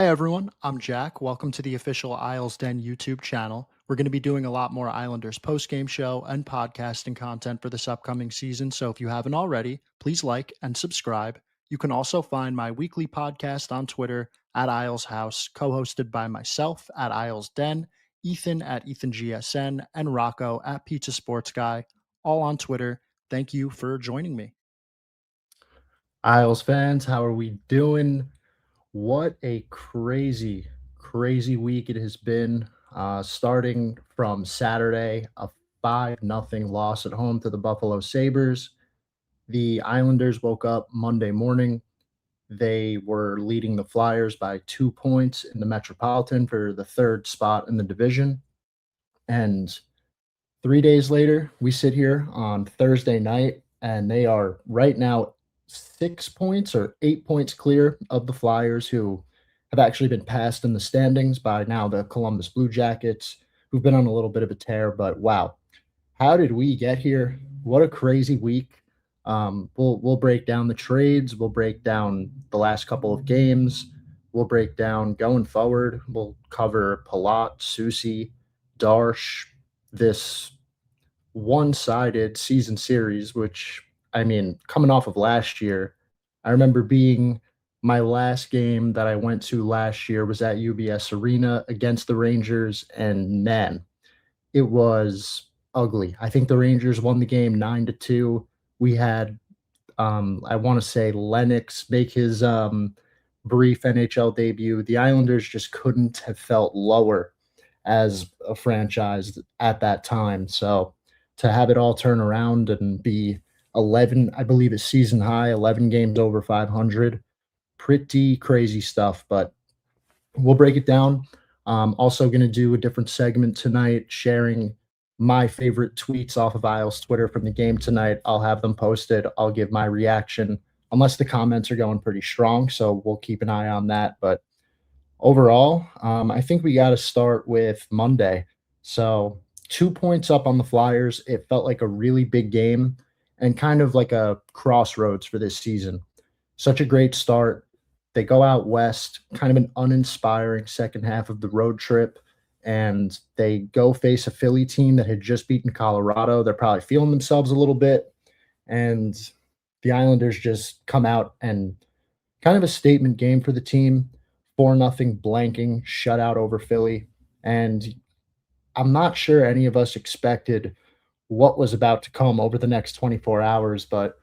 Hey everyone, I'm Jack. Welcome to the official IslesDen YouTube channel. We're going to be doing a lot more Islanders postgame show and podcasting content for this upcoming season. So if you haven't already, please like and subscribe. You can also find my weekly podcast on Twitter at Isles House, co-hosted by myself at IslesDen, Ethan at EthanGSN, and Rocco at Pizza Sports Guy, all on Twitter. Thank you for joining me. Isles fans, how are we doing? What a crazy, crazy week it has been. Starting from Saturday, a 5-0 loss at home to the Buffalo Sabres. The Islanders woke up Monday morning. They were leading the Flyers by 2 points in the Metropolitan for the third spot in the division. And 3 days later, we sit here on Thursday night, and they are right now 6 points or 8 points clear of the Flyers, who have actually been passed in the standings by now the Columbus Blue Jackets, who've been on a little bit of a tear. But wow, how did we get here? What a crazy week. We'll break down the trades. We'll break down the last couple of games. We'll break down going forward. We'll cover Palat, Susi, Darsh, this one-sided season series, which, I mean, coming off of last year, I remember being my last game that I went to last year was at UBS Arena against the Rangers, and man, it was ugly. I think the Rangers won the game 9-2. We had, I want to say, Lennox make his brief NHL debut. The Islanders just couldn't have felt lower as a franchise at that time. So to have it all turn around and be 11, I believe it's season high, 11 games over 500, pretty crazy stuff. But we'll break it down. Also going to do a different segment tonight, sharing my favorite tweets off of Isles Twitter from the game tonight. I'll have them posted. I'll give my reaction, unless the comments are going pretty strong. So we'll keep an eye on that. But overall, I think we got to start with Monday. So 2 points up on the Flyers. It felt like a really big game and kind of like a crossroads for this season. Such a great start. They go out west, kind of an uninspiring second half of the road trip, and they go face a Philly team that had just beaten Colorado. They're probably feeling themselves a little bit, and the Islanders just come out and kind of a statement game for the team. 4-0 blanking shutout over Philly. And I'm not sure any of us expected what was about to come over the next 24 hours. But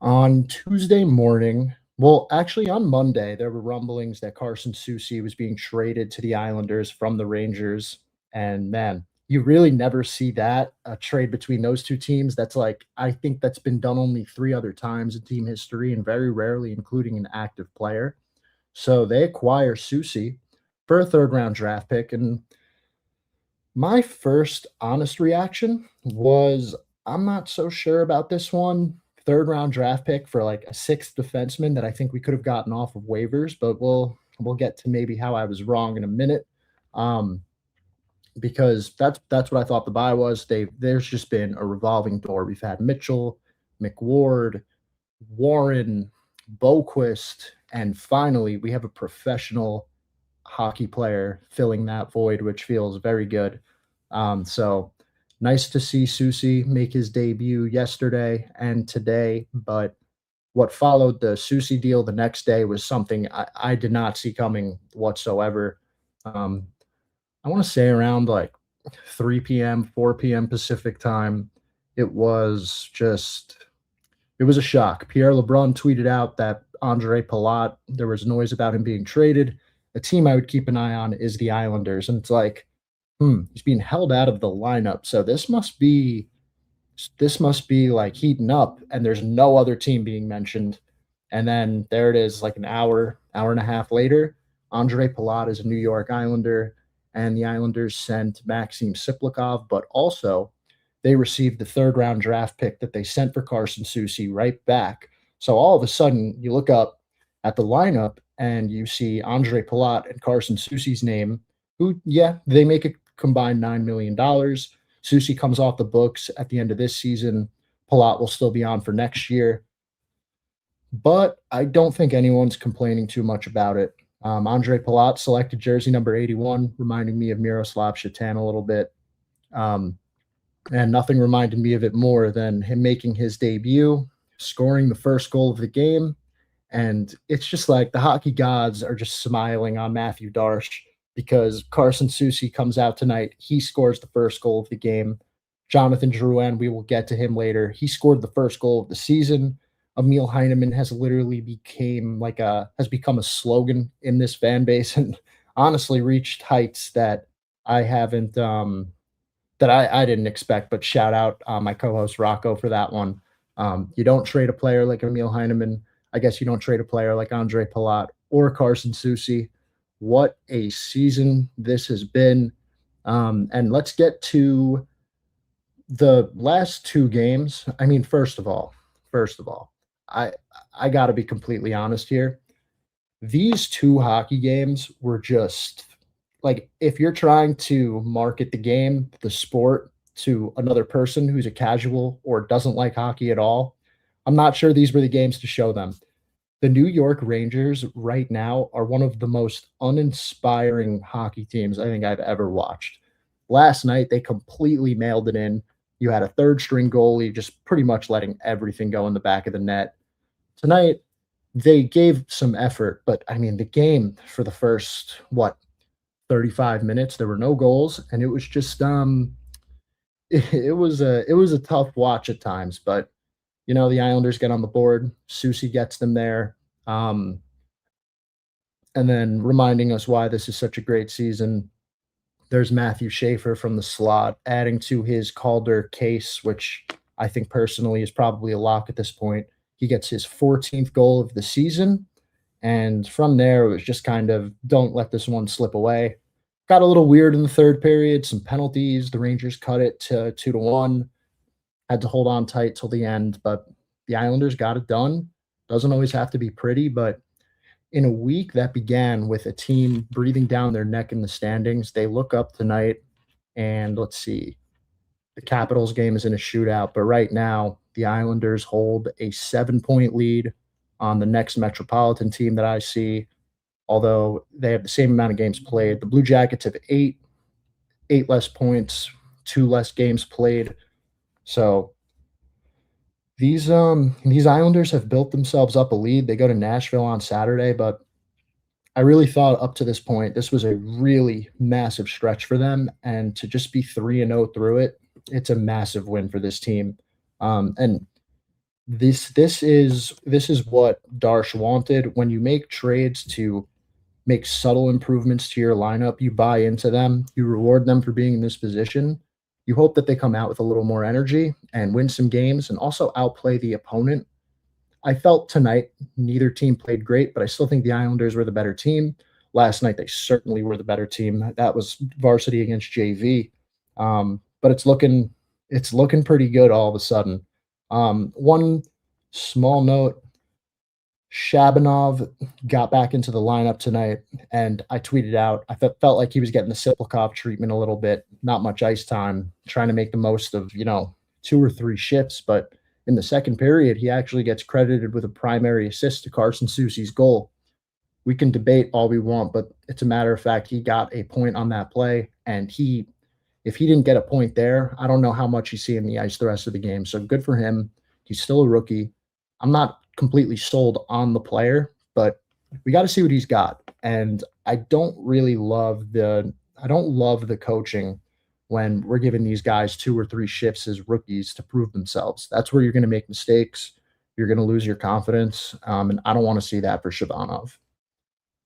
on Tuesday morning, well, actually on Monday, there were rumblings that Carson Soucy was being traded to the Islanders from the Rangers. And man, you really never see that, a trade between those two teams. That's like, I think that's been done only 3 other times in team history, and very rarely including an active player. So they acquire Soucy for a third-round draft pick, and my first honest reaction was, I'm not so sure about this one. Third-round draft pick for like a sixth defenseman that I think we could have gotten off of waivers, but we'll get to maybe how I was wrong in a minute. Because that's what I thought the buy was. There's just been a revolving door. We've had Mitchell, McWard, Warren, Boquist, and finally we have a professional hockey player filling that void, which feels very good. So nice to see Soucy make his debut yesterday and today. But what followed the Soucy deal the next day was something I did not see coming whatsoever. I want to say around like 3 p.m., 4 p.m. Pacific time, it was a shock. Pierre LeBrun tweeted out that Andre Palat, there was noise about him being traded. A team I would keep an eye on is the Islanders. And it's like, he's being held out of the lineup. So this must be like heating up, and there's no other team being mentioned. And then there it is, like an hour and a half later, Andre Palat is a New York Islander, and the Islanders sent Maxim Siplikov, but also they received the third-round draft pick that they sent for Carson Soucy right back. So all of a sudden, you look up at the lineup and you see Andre Palat and Carson Soucy's name, who, yeah, they make a combined $9 million. Soucy comes off the books at the end of this season. Palat will still be on for next year. But I don't think anyone's complaining too much about it. Andre Palat selected jersey number 81, reminding me of Miroslav Shatan a little bit. Um, and nothing reminded me of it more than him making his debut, scoring the first goal of the game. And it's just like the hockey gods are just smiling on Matthew Darsh because Carson Soucy comes out tonight. He scores the first goal of the game. Jonathan Drouin, we will get to him later. He scored the first goal of the season. Emil Heineman has literally become a slogan in this fan base and honestly reached heights that I haven't that I didn't expect. But shout out my co-host Rocco for that one. You don't trade a player like Emil Heineman. I guess you don't trade a player like Andre Palat or Carson Soucy. What a season this has been. And let's get to the last two games. I mean, first of all, I I got to be completely honest here. These two hockey games were just like if you're trying to market the game, the sport to another person who's a casual or doesn't like hockey at all, I'm not sure these were the games to show them. The New York Rangers right now are one of the most uninspiring hockey teams I think I've ever watched. Last night, they completely mailed it in. You had a third string goalie just pretty much letting everything go in the back of the net. Tonight, they gave some effort, but I mean, the game for the first, 35 minutes, there were no goals, and it was just, it was a tough watch at times, but the Islanders get on the board. Susie gets them there. Um, and then reminding us why this is such a great season. There's Matthew Schaefer from the slot, adding to his Calder case, which I think personally is probably a lock at this point. He gets his 14th goal of the season. And from there, it was just kind of don't let this one slip away. Got a little weird in the third period, some penalties. The Rangers cut it to 2-1. Had to hold on tight till the end, but the Islanders got it done. Doesn't always have to be pretty, but in a week that began with a team breathing down their neck in the standings, they look up tonight and let's see. The Capitals game is in a shootout, but right now the Islanders hold a 7-point lead on the next Metropolitan team that I see, although they have the same amount of games played. The Blue Jackets have eight less points, two less games played. So these Islanders have built themselves up a lead. They go to Nashville on Saturday, but I really thought up to this point this was a really massive stretch for them, and to just be 3-0 through it, it's a massive win for this team. And this is what Darsh wanted. When you make trades to make subtle improvements to your lineup, you buy into them, you reward them for being in this position. You hope that they come out with a little more energy and win some games and also outplay the opponent. I felt tonight neither team played great, but I still think the Islanders were the better team. Last night they certainly were the better team. That was varsity against JV. But it's looking pretty good all of a sudden. One small note, Shabanov got back into the lineup tonight, and I tweeted out, I felt like he was getting the Siplikov treatment a little bit, not much ice time, trying to make the most of, two or three shifts. But in the second period, he actually gets credited with a primary assist to Carson Soucy's goal. We can debate all we want, but it's a matter of fact, he got a point on that play, and if he didn't get a point there, I don't know how much he's seeing the ice the rest of the game. So good for him. He's still a rookie. I'm not completely sold on the player, but we got to see what he's got. And I don't love the coaching when we're giving these guys two or three shifts as rookies to prove themselves. That's where you're going to make mistakes. You're going to lose your confidence. And I don't want to see that for Shabanov.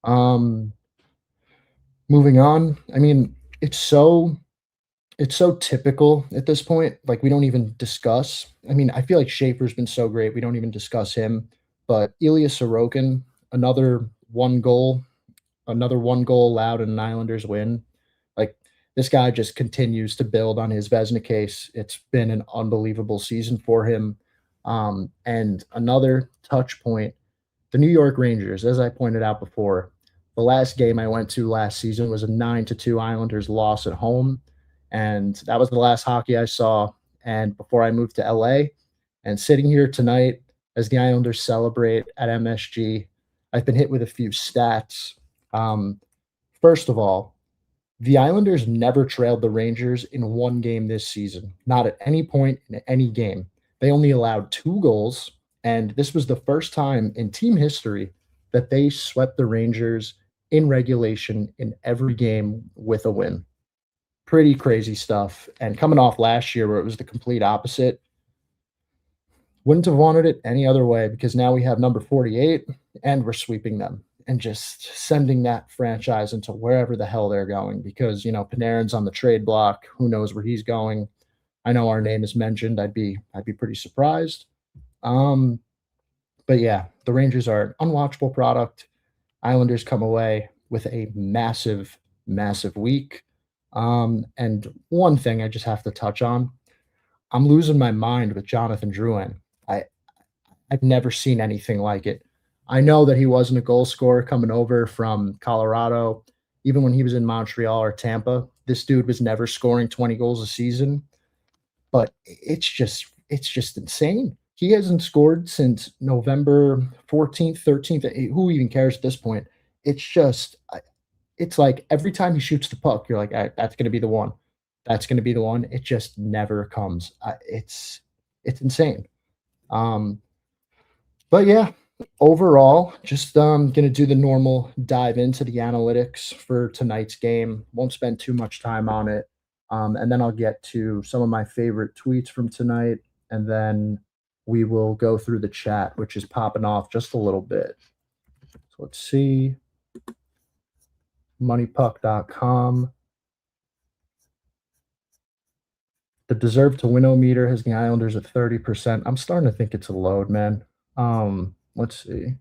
Um, Moving on. I mean, it's so typical at this point. Like, we don't even discuss. I mean, I feel like Schaefer's been so great. We don't even discuss him. But Ilya Sorokin, another one goal, another one goal allowed in an Islanders win. Like, this guy just continues to build on his Vezina case. It's been an unbelievable season for him. And another touch point, the New York Rangers, as I pointed out before, the last game I went to last season was a 9-2 Islanders loss at home. And that was the last hockey I saw. And before I moved to LA, and sitting here tonight as the Islanders celebrate at MSG, I've been hit with a few stats. Um, First of all, the Islanders never trailed the Rangers in one game this season, not at any point in any game. They only allowed 2 goals, and this was the first time in team history that they swept the Rangers in regulation in every game with a win. Pretty crazy stuff, and coming off last year where it was the complete opposite, wouldn't have wanted it any other way because now we have number 48 and we're sweeping them and just sending that franchise into wherever the hell they're going because, Panarin's on the trade block. Who knows where he's going? I know our name is mentioned. I'd be pretty surprised. Um, but yeah, the Rangers are an unwatchable product. Islanders come away with a massive, massive week. And one thing I just have to touch on, I'm losing my mind with Jonathan Drouin. I I've never seen anything like it. I know that he wasn't a goal scorer coming over from Colorado. Even when he was in Montreal or Tampa, this dude was never scoring 20 goals a season, but it's just insane. He hasn't scored since November 14th, 13th. Who even cares at this point? It's just it's like every time he shoots the puck, you're like, That's going to be the one. That's going to be the one." It just never comes. It's insane. Um, but yeah, overall, just gonna do the normal dive into the analytics for tonight's game. Won't spend too much time on it. And then I'll get to some of my favorite tweets from tonight, and then we will go through the chat, which is popping off just a little bit. So let's see. Moneypuck.com. The deserve to win-o-meter has the Islanders at 30%. I'm starting to think it's a load, man. Let's see.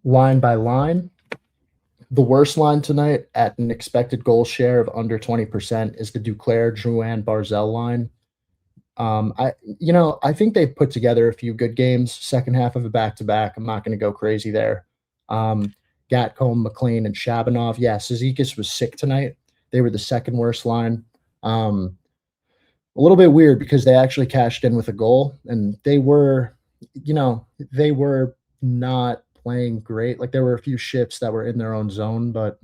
Line by line. The worst line tonight at an expected goal share of under 20% is the Duclair, Drouin, Barzell line. I think they've put together a few good games, second half of a back-to-back. I'm not going to go crazy there. Gatcomb, McLean, and Shabanov. Yeah, Cizikas was sick tonight. They were the second worst line. A little bit weird because they actually cashed in with a goal, and they were not playing great. Like there were a few shifts that were in their own zone, but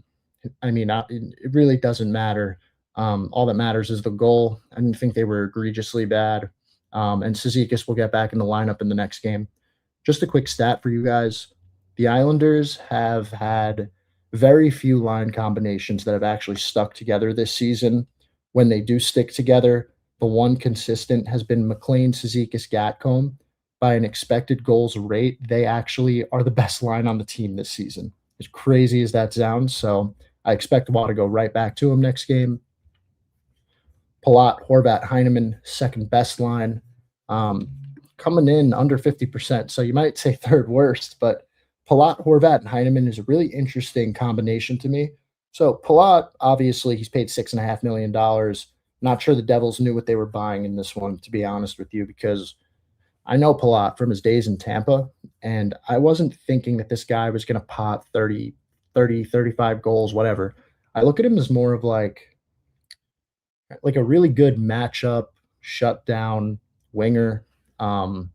I mean, it really doesn't matter. All that matters is the goal. I didn't think they were egregiously bad. And Cizikas will get back in the lineup in the next game. Just a quick stat for you guys. The Islanders have had very few line combinations that have actually stuck together this season. When they do stick together, the one consistent has been McLean, Cizikas, Gatcomb. By an expected goals rate, they actually are the best line on the team this season. As crazy as that sounds. So I expect Watt to go right back to him next game. Palat, Horvat, Heineman, second best line. Coming in under 50%. So you might say third worst, but Palat, Horvat, and Heineman is a really interesting combination to me. So Palat, obviously, he's paid $6.5 million. Not sure the Devils knew what they were buying in this one, to be honest with you, because I know Palat from his days in Tampa, and I wasn't thinking that this guy was going to pot 35 goals, whatever. I look at him as more of like a really good matchup, shutdown winger. Um,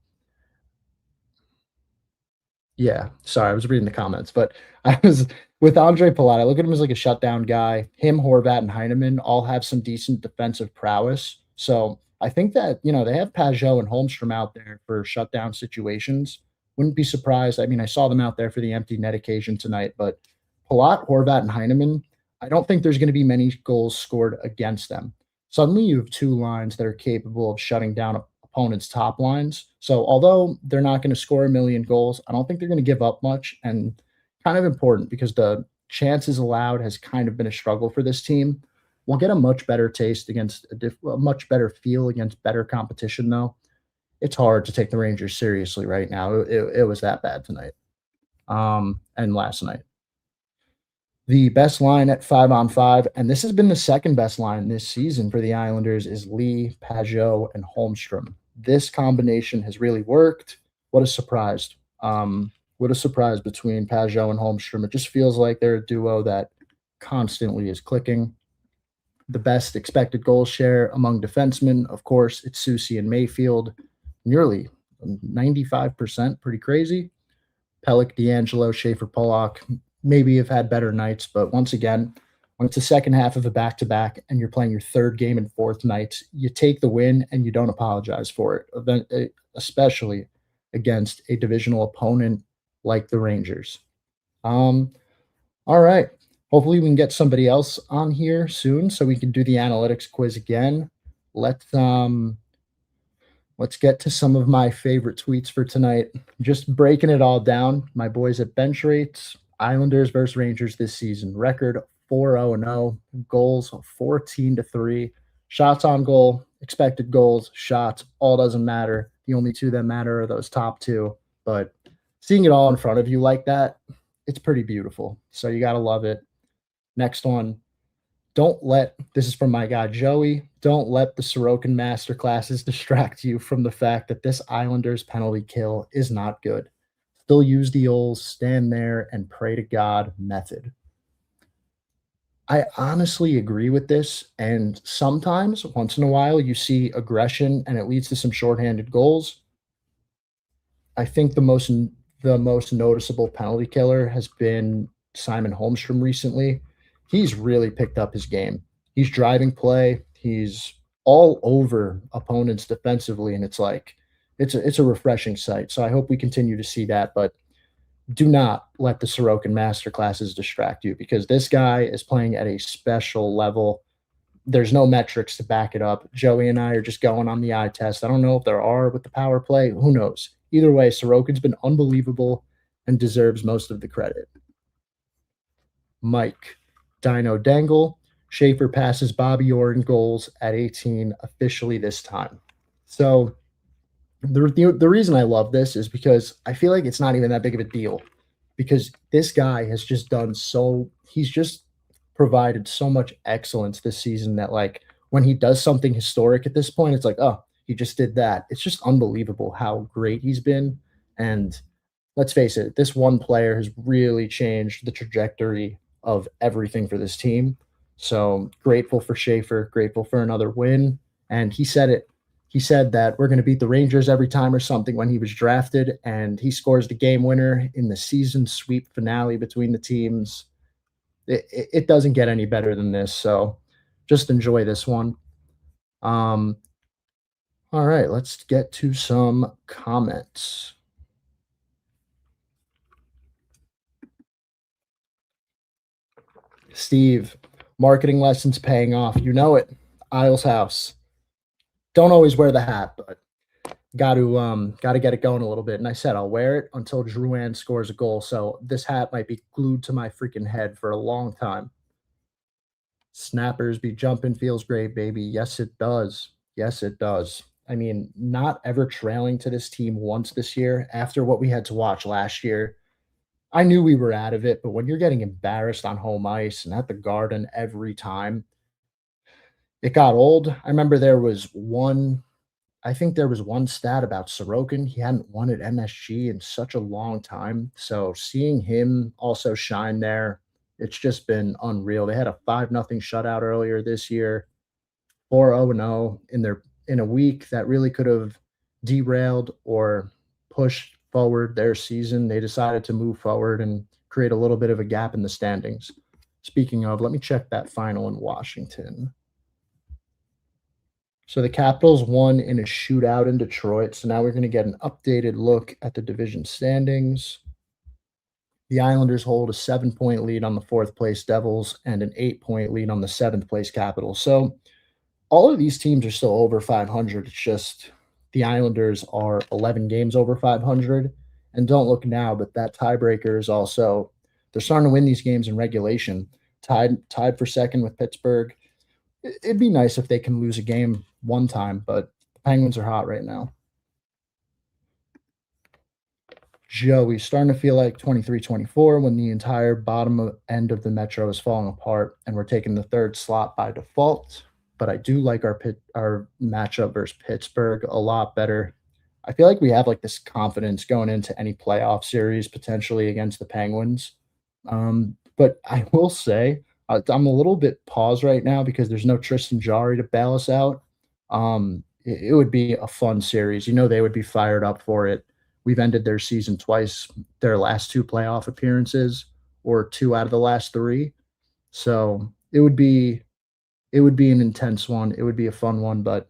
yeah, sorry, I was reading the comments, but I was with Andre Palat. I look at him as like a shutdown guy. Him, Horvat, and Heineman all have some decent defensive prowess. So I think that they have Pajot and Holmstrom out there for shutdown situations. Wouldn't be surprised. I mean, I saw them out there for the empty net occasion tonight, but Palat, Horvat, and Heineman, I don't think there's going to be many goals scored against them. Suddenly, you have two lines that are capable of shutting down opponents' top lines. So, although they're not going to score a million goals, I don't think they're going to give up much. And kind of important because the chances allowed has kind of been a struggle for this team. We'll get a much better taste against a much better feel against better competition, though. It's hard to take the Rangers seriously right now. It was that bad tonight, and last night. The best line at 5-on-5, and this has been the second best line this season for the Islanders, is Lee, Pajot, and Holmstrom. This combination has really worked. What a surprise. What a surprise between Pajot and Holmstrom. It just feels like they're a duo that constantly is clicking. The best expected goal share among defensemen, of course, it's Soucy and Mayfield. Nearly 95%, pretty crazy. Pellick, D'Angelo, Schaefer, Pollock maybe have had better nights, but once again, when it's the second half of a back to back and you're playing your third game and fourth night, you take the win and you don't apologize for it, especially against a divisional opponent like the Rangers. Um, all right. Hopefully, we can get somebody else on here soon so we can do the analytics quiz again. Let's um, let's get to some of my favorite tweets for tonight. Just breaking it all down. My boys at bench rates, Islanders versus Rangers this season. Record 4-0-0, goals 14-3, shots on goal, expected goals, shots, all doesn't matter. The only two that matter are those top two. But seeing it all in front of you like that, it's pretty beautiful. So you got to love it. Next one. Don't let this is from my guy Joey. Don't let the Sorokin masterclasses distract you from the fact that this Islanders penalty kill is not good. Still use the old stand there and pray to God method. I honestly agree with this. And sometimes, once in a while, you see aggression and it leads to some shorthanded goals. I think the most noticeable penalty killer has been Simon Holmstrom recently. He's really picked up his game. He's driving play. He's all over opponents defensively, and it's like it's a refreshing sight. So I hope we continue to see that. But do not let the Sorokin masterclasses distract you because this guy is playing at a special level. There's no metrics to back it up. Joey and I are just going on the eye test. I don't know if there are with the power play. Who knows? Either way, Sorokin's been unbelievable and deserves most of the credit. Mike, Dino Dangle, Schaefer passes Bobby Orr in goals at 18 officially this time. So the reason I love this is because I feel like it's not even that big of a deal because this guy has just he's just provided so much excellence this season that like when he does something historic at this point, it's like, oh, he just did that. It's just unbelievable how great he's been. And let's face it, this one player has really changed the trajectory of everything for this team. So grateful for Schaefer, grateful for another win. And he said it. He said that we're going to beat the Rangers every time or something when he was drafted, and he scores the game winner in the season sweep finale between the teams. It doesn't get any better than this. So just enjoy this one. Um, all right, let's get to some comments. Steve, marketing lessons paying off. You know it. Isles House. Don't always wear the hat, but got to get it going a little bit. And I said I'll wear it until Drouin scores a goal. So this hat might be glued to my freaking head for a long time. Snappers be jumping feels great, baby. Yes, it does. Yes, it does. I mean, not ever trailing to this team once this year after what we had to watch last year. I knew we were out of it, but when you're getting embarrassed on home ice and at the Garden every time, it got old. I remember I think there was one stat about Sorokin. He hadn't won at MSG in such a long time. So seeing him also shine there, it's just been unreal. They had a 5-0 shutout earlier this year, 4-0-0 in a week that really could have derailed or pushed forward their season. They decided to move forward and create a little bit of a gap in the standings. Speaking of, let me check that final in Washington. So the Capitals won in a shootout in Detroit. So now we're going to get an updated look at the division standings. The Islanders hold a 7-point lead on the fourth place Devils and an 8-point lead on the seventh place Capitals. So all of these teams are still over 500. It's just the Islanders are 11 games over 500. And don't look now, but that tiebreaker is also, they're starting to win these games in regulation. Tied for second with Pittsburgh. It'd be nice if they can lose a game one time, but the Penguins are hot right now. Joey, starting to feel like 23-24 when the entire bottom end of the Metro is falling apart and we're taking the third slot by default. But I do like our matchup versus Pittsburgh a lot better. I feel like we have like this confidence going into any playoff series potentially against the Penguins. But I will say I'm a little bit paused right now because there's no Tristan Jarry to bail us out. it would be a fun series. You know, they would be fired up for it. We've ended their season twice, their last two playoff appearances, or two out of the last three. So it would be an intense one. It would be a fun one, but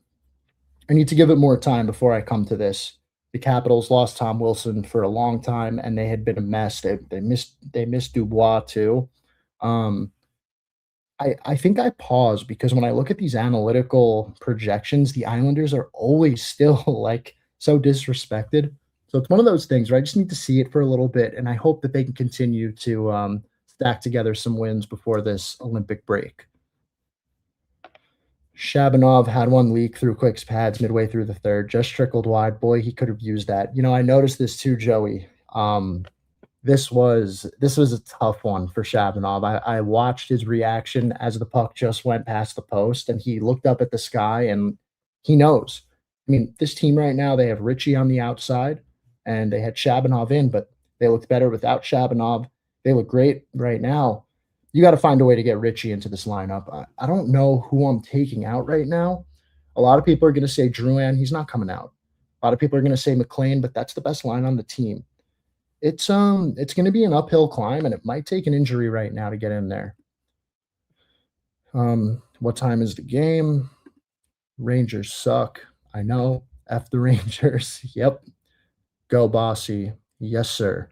I need to give it more time before I come to this. The Capitals lost Tom Wilson for a long time, and they had been a mess. They missed Dubois too. Um, I think I paused because when I look at these analytical projections, the Islanders are always still like so disrespected. So it's one of those things where I just need to see it for a little bit, and I hope that they can continue to stack together some wins before this Olympic break. Shabanov had one leak through Quick's pads midway through the third, just trickled wide. Boy, he could have used that. You know, I noticed this too, Joey. This was a tough one for Shabanov. I watched his reaction as the puck just went past the post, and he looked up at the sky, and he knows. I mean, this team right now, they have Richie on the outside, and they had Shabanov in, but they looked better without Shabanov. They look great right now. You got to find a way to get Richie into this lineup. I don't know who I'm taking out right now. A lot of people are going to say Drouin. He's not coming out. A lot of people are going to say McLean, but that's the best line on the team. It's gonna be an uphill climb, and it might take an injury right now to get in there. What time is the game? Rangers suck. I know. F the Rangers. Yep. Go Bossy. Yes, sir.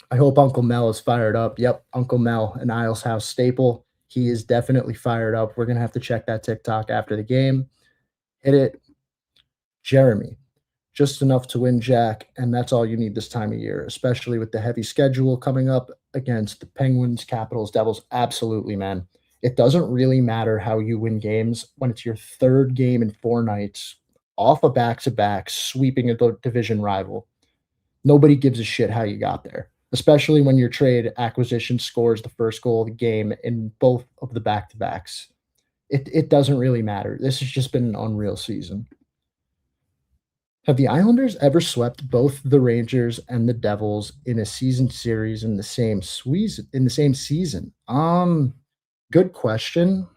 I hope Uncle Mel is fired up. Yep, Uncle Mel, an Isles House staple. He is definitely fired up. We're gonna have to check that TikTok after the game. Hit it, Jeremy. Just enough to win Jack, and that's all you need this time of year, especially with the heavy schedule coming up against the Penguins, Capitals, Devils. Absolutely, man. It doesn't really matter how you win games when it's your third game in 4 nights, off a back to back, sweeping a division rival. Nobody gives a shit how you got there, especially when your trade acquisition scores the first goal of the game in both of the back to backs. It doesn't really matter. This has just been an unreal season. Have the Islanders ever swept both the Rangers and the Devils in a season series in the same season? Good question.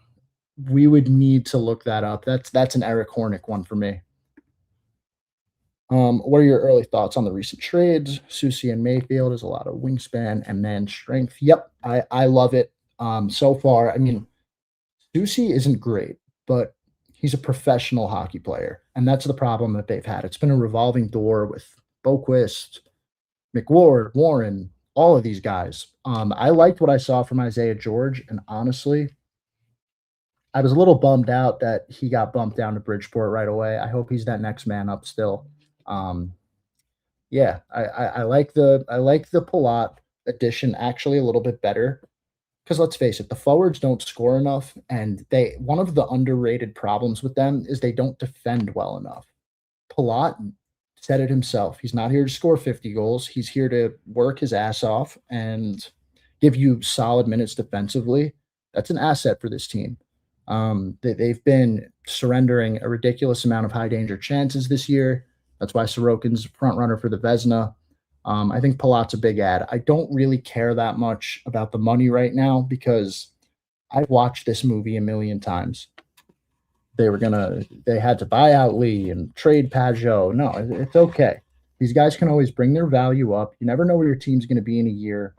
We would need to look that up. That's an Eric Hornick one for me. What are your early thoughts on the recent trades? Susie and Mayfield is a lot of wingspan and man strength. Yep, I love it. So far, I mean, Susie isn't great, but he's a professional hockey player, and that's the problem that they've had. It's been a revolving door with Boquist, McWard, Warren, all of these guys. I liked what I saw from Isaiah George, and honestly, I was a little bummed out that he got bumped down to Bridgeport right away. I hope he's that next man up still. Um, yeah, I like the Palat addition actually a little bit better. Because let's face it, the forwards don't score enough, and they one of the underrated problems with them is they don't defend well enough. Palat said it himself. He's not here to score 50 goals. He's here to work his ass off and give you solid minutes defensively. That's an asset for this team. They've been surrendering a ridiculous amount of high danger chances this year. That's why Sorokin's front runner for the Vesna. I think Palat's a big ad. I don't really care that much about the money right now because I've watched this movie a million times. They had to buy out Lee and trade Pajot. No, it's okay. These guys can always bring their value up. You never know where your team's going to be in a year.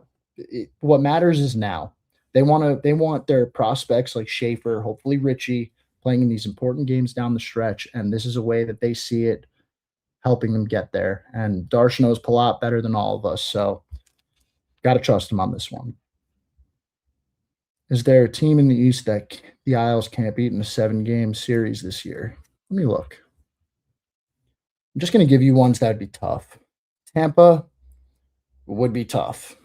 What matters is now. They want their prospects like Schaefer, hopefully Richie, playing in these important games down the stretch, and this is a way that they see it helping them get there. And Darsh knows Palat better than all of us, so got to trust him on this one. Is there a team in the East that the Isles can't beat in a 7-game series this year? Let me look. I'm just going to give you ones that would be tough. Tampa would be tough.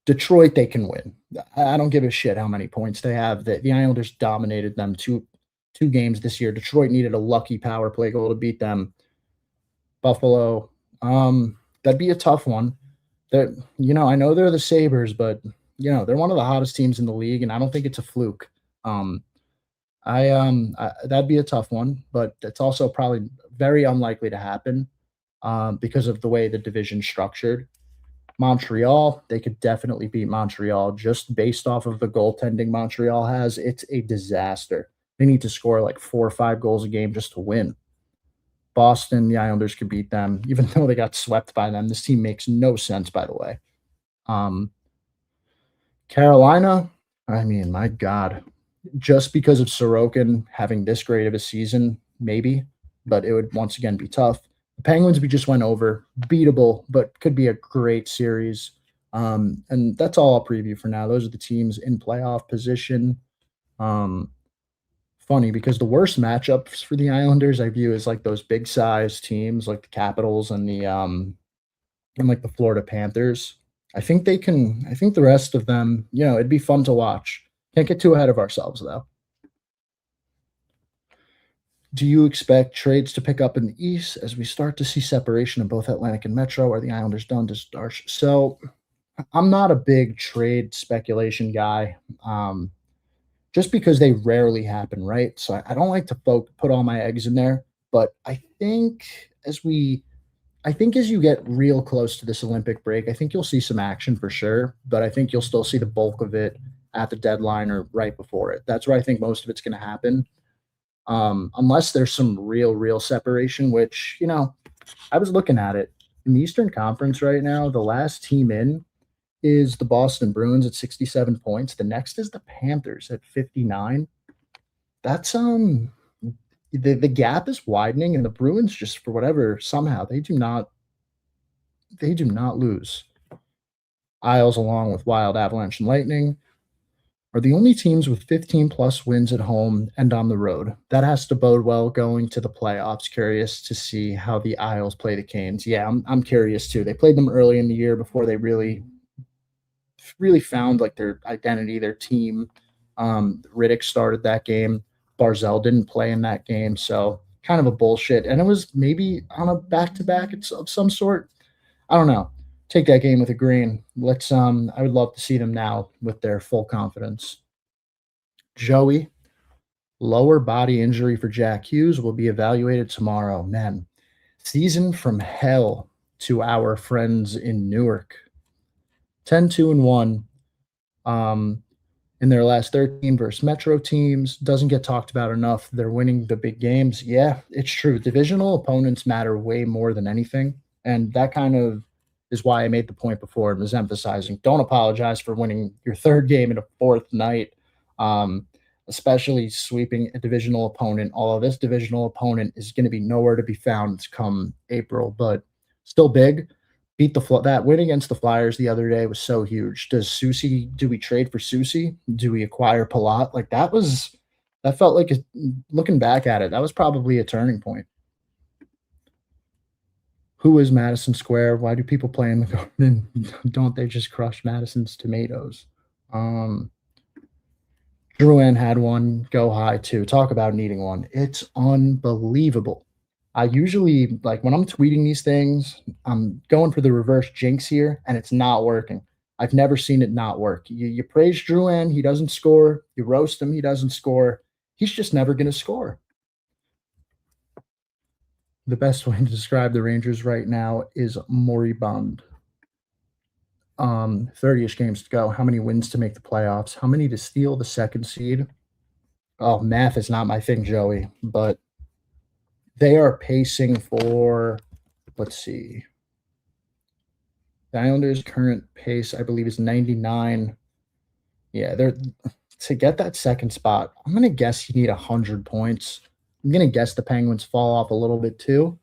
Detroit, they can win. I don't give a shit how many points they have. The Islanders dominated them two games this year. Detroit needed a lucky power play goal to beat them. Buffalo, that'd be a tough one. I know they're the Sabres, but they're one of the hottest teams in the league, and I don't think it's a fluke. That'd be a tough one, but it's also probably very unlikely to happen because of the way the division's structured. Montreal, they could definitely beat Montreal just based off of the goaltending Montreal has. It's a disaster. They need to score like 4 or 5 goals a game just to win. Boston, the Islanders could beat them, even though they got swept by them. This team makes no sense, by the way. Um, Carolina, I mean, my God, just because of Sorokin having this great of a season, maybe, but it would once again be tough. The Penguins, we just went over, beatable, but could be a great series. And that's all I'll preview for now. Those are the teams in playoff position. Um, Funny because the worst matchups for the Islanders I view as like those big size teams like the Capitals and like the Florida Panthers. I think the rest of them, it'd be fun to watch. Can't get too ahead of ourselves though. Do you expect trades to pick up in the East as we start to see separation of both Atlantic and Metro? Are the Islanders done to start? So I'm not a big trade speculation guy. Just because they rarely happen, right? So I don't like to put all my eggs in there, but I think as you get real close to this Olympic break, I think you'll see some action for sure, but I think you'll still see the bulk of it at the deadline or right before it. That's where I think most of it's going to happen. Unless there's some real separation, which, I was looking at it in the Eastern Conference right now. The last team in is the Boston Bruins at 67 points. The next is the Panthers at 59. That's the gap is widening, and the Bruins just for whatever somehow they do not lose. Isles along with Wild, Avalanche, and Lightning are the only teams with 15 plus wins at home and on the road. That has to bode well going to the playoffs. Curious to see how the Isles play the Canes. Yeah, I'm curious too. They played them early in the year before they really found like their identity, their team. Riddick started that game. Barzell didn't play in that game, so kind of a bullshit. And it was maybe on a back to back of some sort. I don't know. Take that game with a grain. Let's. I would love to see them now with their full confidence. Joey, lower body injury for Jack Hughes will be evaluated tomorrow. Man, season from hell to our friends in Newark. 10-2-1. Um, in their last 13 versus Metro teams. Doesn't get talked about enough. They're winning the big games. Yeah, it's true. Divisional opponents matter way more than anything. And that kind of is why I made the point before and was emphasizing don't apologize for winning your third game in a fourth night, um, especially sweeping a divisional opponent. Although this divisional opponent is going to be nowhere to be found come April, but still big. Beat that win against the Flyers the other day was so huge. Do we trade for Susie? Do we acquire Palat? Like that felt like looking back at it, that was probably a turning point. Who is Madison Square? Why do people play in the Garden? Don't they just crush Madison's tomatoes? Um, Drouin had one go high too. Talk about needing one. It's unbelievable. I usually like when I'm tweeting these things, I'm going for the reverse jinx here, and it's not working. I've never seen it not work. You praise Drouin, he doesn't score. You roast him, he doesn't score. He's just never going to score. The best way to describe the Rangers right now is moribund. 30-ish games to go. How many wins to make the playoffs? How many to steal the second seed? Oh, math is not my thing, Joey, but they are pacing for, let's see. The Islanders' current pace, I believe, is 99. Yeah, they're to get that second spot. I'm gonna guess you need 100 points. I'm gonna guess the Penguins fall off a little bit too.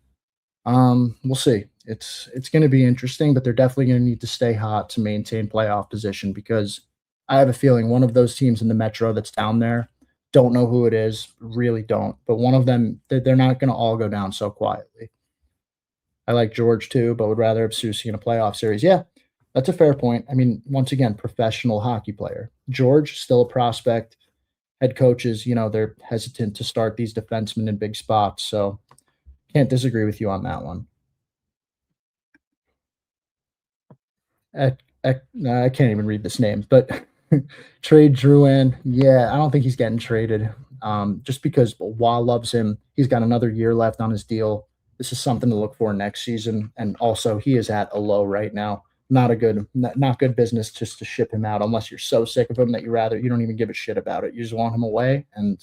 We'll see. It's gonna be interesting, but they're definitely gonna need to stay hot to maintain playoff position because I have a feeling one of those teams in the Metro that's down there, don't know who it is, really don't. But one of them, they're not gonna all go down so quietly. I like George too, but would rather have Susie in a playoff series. Yeah, that's a fair point. I mean, once again, professional hockey player. George, still a prospect. Head coaches, they're hesitant to start these defensemen in big spots. So can't disagree with you on that one. I can't even read this name, but trade Drouin. Yeah, I don't think he's getting traded. Just because Wall loves him. He's got another year left on his deal. This is something to look for next season. And also, he is at a low right now. Not good business just to ship him out unless you're so sick of him that you don't even give a shit about it. You just want him away. And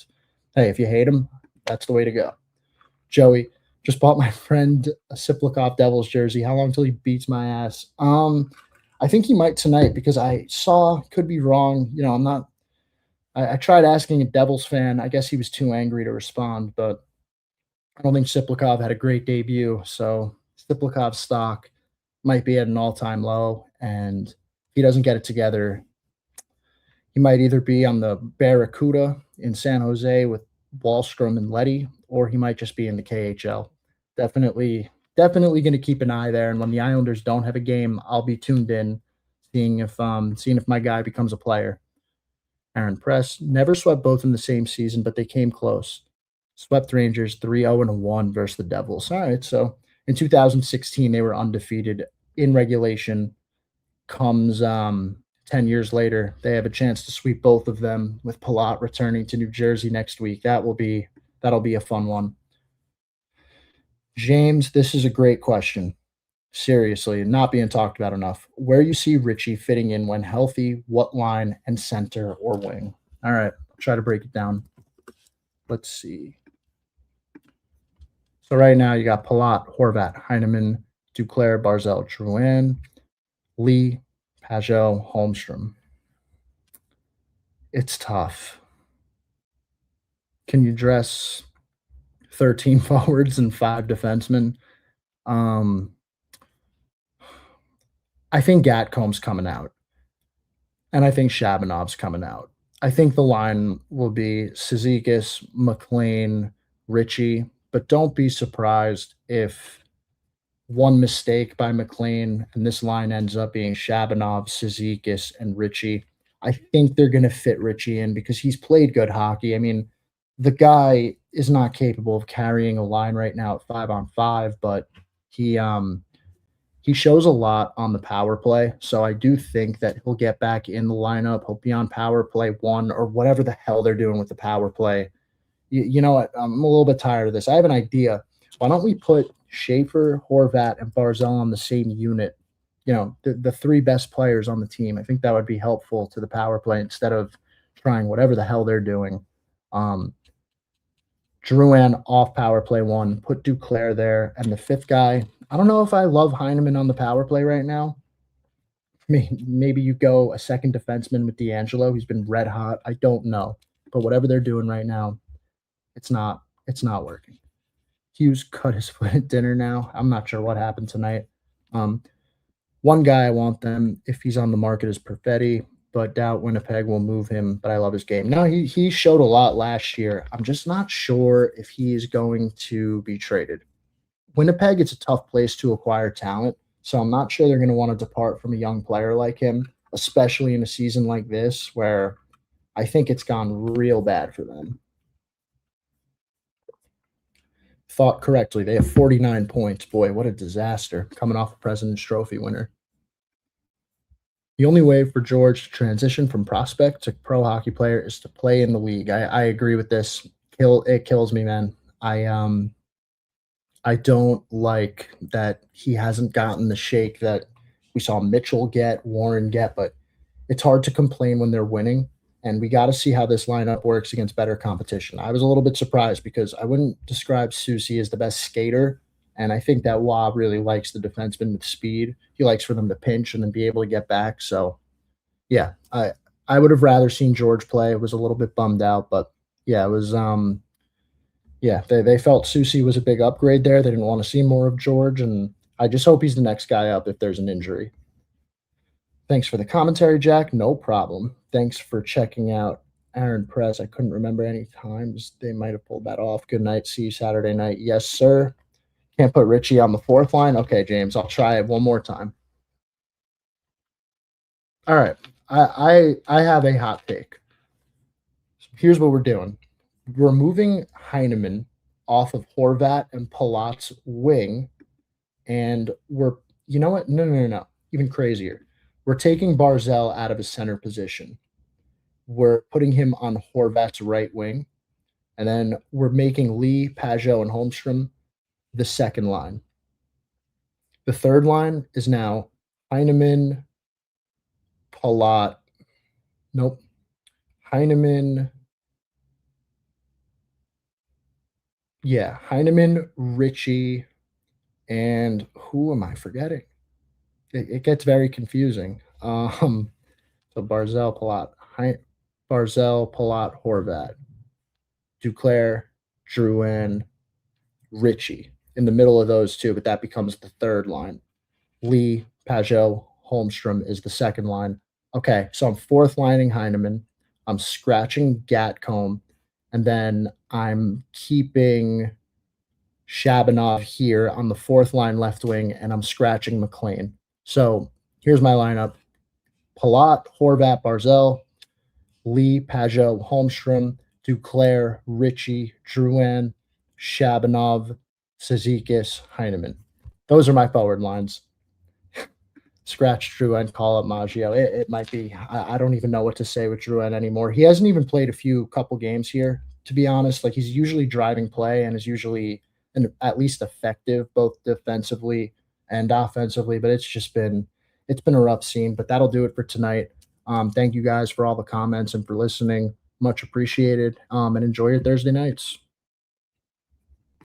Hey, if you hate him, that's the way to go. Joey, just bought my friend a Siplikov Devils jersey. How long till he beats my ass? I think he might tonight because I saw, could be wrong. You know, I'm not. I tried asking a Devils fan. I guess he was too angry to respond, but I don't think Siplikov had a great debut. So Siplikov's stock might be at an all-time low, and if he doesn't get it together, he might either be on the Barracuda in San Jose with Wallstrom and Letty, or he might just be in the KHL. Definitely going to keep an eye there. And when the Islanders don't have a game, I'll be tuned in, seeing if my guy becomes a player. Aaron Press never swept both in the same season, but they came close. Swept Rangers 3-0-1 versus the Devils. All right, so in 2016 they were undefeated in regulation. Comes 10 years later, they have a chance to sweep both of them with Palat returning to New Jersey next week. That'll be a fun one. James, this is a great question. Seriously, not being talked about enough. Where you see Richie fitting in when healthy, what line and center or wing? All right, I'll try to break it down. Let's see. So right now you got Palat, Horvat, Heineman, Duclair, Barzell, Drouin, Lee, Pajot, Holmstrom. It's tough. Can you dress 13 forwards and 5 defensemen? Um, I think Gatcomb's coming out, and I think Shabanov's coming out. I think the line will be Cizikas, McLean, Ritchie, but don't be surprised if one mistake by McLean and this line ends up being Shabanov, Cizikas, and Ritchie. I think they're going to fit Ritchie in because he's played good hockey. I mean, the guy is not capable of carrying a line right now at 5-on-5, but he um he shows a lot on the power play. So I do think that he'll get back in the lineup. He'll be on power play 1 or whatever the hell they're doing with the power play. You know what? I'm a little bit tired of this. I have an idea. Why don't we put Schaefer, Horvat, and Barzell on the same unit? You know, the 3 best players on the team. I think that would be helpful to the power play instead of trying whatever the hell they're doing. Um, Drouin off power play 1, put Duclair there, and the 5th guy. I don't know if I love Heineman on the power play right now. Maybe you go a second defenseman with D'Angelo. He's been red hot. I don't know, but whatever they're doing right now, it's not working. Hughes cut his foot at dinner now. I'm not sure what happened tonight. Um, One guy I want them if he's on the market is Perfetti, but doubt Winnipeg will move him. But I love his game. No, he showed a lot last year. I'm just not sure if he is going to be traded. Winnipeg, it's a tough place to acquire talent, so I'm not sure they're going to want to depart from a young player like him, especially in a season like this where I think it's gone real bad for them. Thought correctly. They have 49 points. Boy, what a disaster coming off a President's Trophy winner. The only way for George to transition from prospect to pro hockey player is to play in the league. I agree with this. It kills me, man. I don't like that he hasn't gotten the shake that we saw Mitchell get, Warren get, but it's hard to complain when they're winning. And we got to see how this lineup works against better competition. I was a little bit surprised because I wouldn't describe Susie as the best skater. And I think that Wah really likes the defenseman with speed. He likes for them to pinch and then be able to get back. So, yeah, I would have rather seen George play. I was a little bit bummed out, but yeah, it was yeah, they felt Susie was a big upgrade there. They didn't want to see more of George, and I just hope he's the next guy up if there's an injury. Thanks for the commentary, Jack. No problem. Thanks for checking out Aaron Press. I couldn't remember any times they might have pulled that off. Good night. See you Saturday night. Yes, sir. Can't put Richie on the 4th line. Okay, James, I'll try it one more time. All right. I have a hot take. Here's what we're doing. We're moving Heineman off of Horvat and Palat's wing, and you know what? No. Even crazier. We're taking Barzell out of his center position. We're putting him on Horvat's right wing, and then we're making Lee, Pajot, and Holmstrom the second line. The third line is now Heineman, Palat. Nope. Heineman, Yeah, Heineman, Richie, and who am I forgetting? It gets very confusing. So Barzell, Palat, Horvat, Duclair, Drouin, Richie in the middle of those two, but that becomes the third line. Lee, Pajot, Holmstrom is the second line. Okay, so I'm fourth lining Heineman. I'm scratching Gatcomb, and then I'm keeping Shabanov here on the fourth line left wing, and I'm scratching McLean. So here's my lineup: Palat, Horvat, Barzell, Lee, Pajot, Holmstrom, Duclair, Ritchie, Drouin, Shabanov, Sezikis, Heineman. Those are my forward lines. Scratch Drouin, call up Maggio. It might be. I don't even know what to say with Drouin anymore. He hasn't even played a couple games here, to be honest. Like he's usually driving play and is usually at least effective both defensively and offensively. But it's been a rough scene. But that'll do it for tonight. Thank you guys for all the comments and for listening. Much appreciated. And enjoy your Thursday nights.